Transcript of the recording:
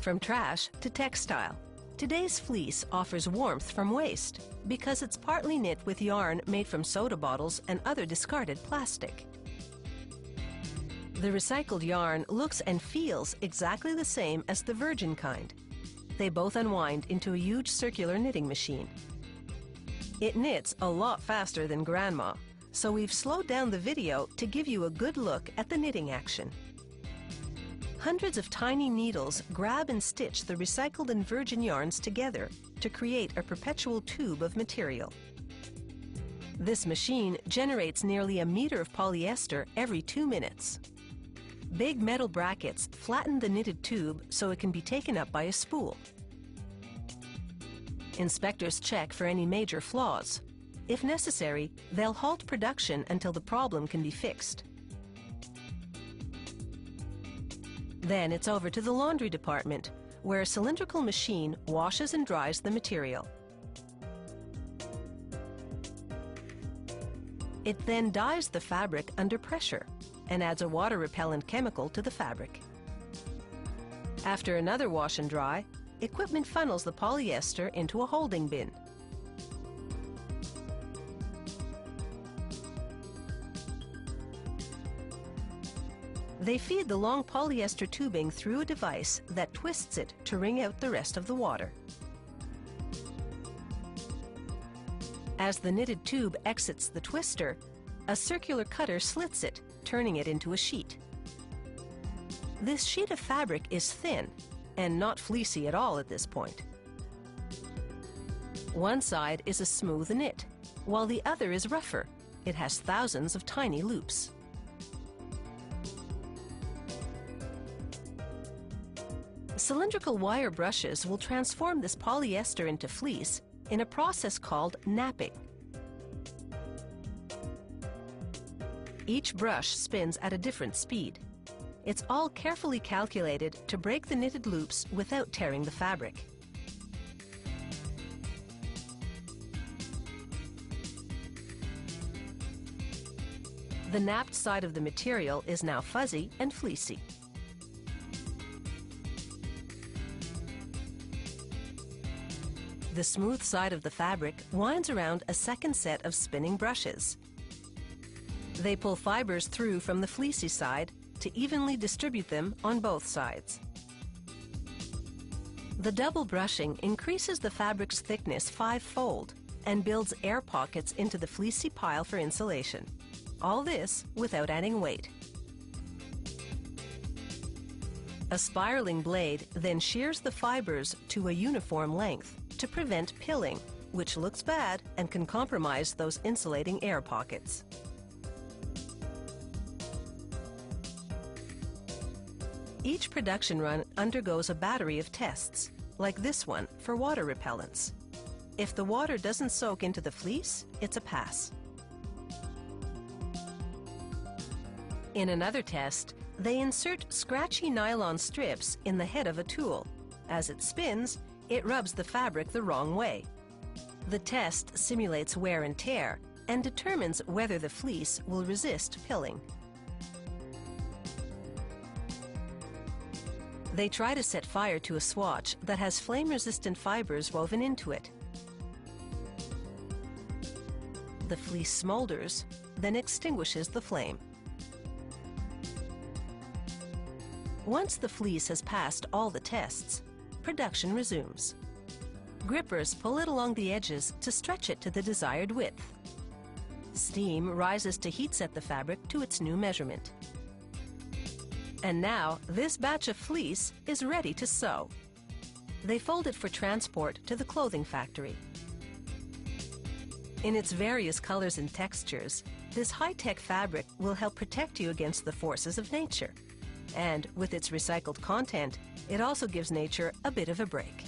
From trash to textile, today's fleece offers warmth from waste because it's partly knit with yarn made from soda bottles and other discarded plastic. The recycled yarn looks and feels exactly the same as the virgin kind. They both unwind into a huge circular knitting machine. It knits a lot faster than Grandma, so we've slowed down the video to give you a good look at the knitting action. Hundreds of tiny needles grab and stitch the recycled and virgin yarns together to create a perpetual tube of material. This machine generates nearly a meter of polyester every 2 minutes. Big metal brackets flatten the knitted tube so it can be taken up by a spool. Inspectors check for any major flaws. If necessary, they'll halt production until the problem can be fixed. Then it's over to the laundry department, where a cylindrical machine washes and dries the material. It then dyes the fabric under pressure and adds a water-repellent chemical to the fabric. After another wash and dry, equipment funnels the polyester into a holding bin. They feed the long polyester tubing through a device that twists it to wring out the rest of the water. As the knitted tube exits the twister, a circular cutter slits it, turning it into a sheet. This sheet of fabric is thin and not fleecy at all at this point. One side is a smooth knit, while the other is rougher. It has thousands of tiny loops. Cylindrical wire brushes will transform this polyester into fleece in a process called napping. Each brush spins at a different speed. It's all carefully calculated to break the knitted loops without tearing the fabric. The napped side of the material is now fuzzy and fleecy. The smooth side of the fabric winds around a second set of spinning brushes. They pull fibers through from the fleecy side to evenly distribute them on both sides. The double brushing increases the fabric's thickness 5-fold and builds air pockets into the fleecy pile for insulation. All this without adding weight. A spiraling blade then shears the fibers to a uniform length to prevent pilling, which looks bad and can compromise those insulating air pockets. Each production run undergoes a battery of tests, like this one for water repellents. If the water doesn't soak into the fleece, it's a pass. In another test, they insert scratchy nylon strips in the head of a tool. As it spins, it rubs the fabric the wrong way. The test simulates wear and tear and determines whether the fleece will resist pilling. They try to set fire to a swatch that has flame-resistant fibers woven into it. The fleece smolders, then extinguishes the flame. Once the fleece has passed all the tests, production resumes. Grippers pull it along the edges to stretch it to the desired width. Steam rises to heat set the fabric to its new measurement. And now, this batch of fleece is ready to sew. They fold it for transport to the clothing factory. In its various colors and textures, this high-tech fabric will help protect you against the forces of nature. And with its recycled content, it also gives nature a bit of a break.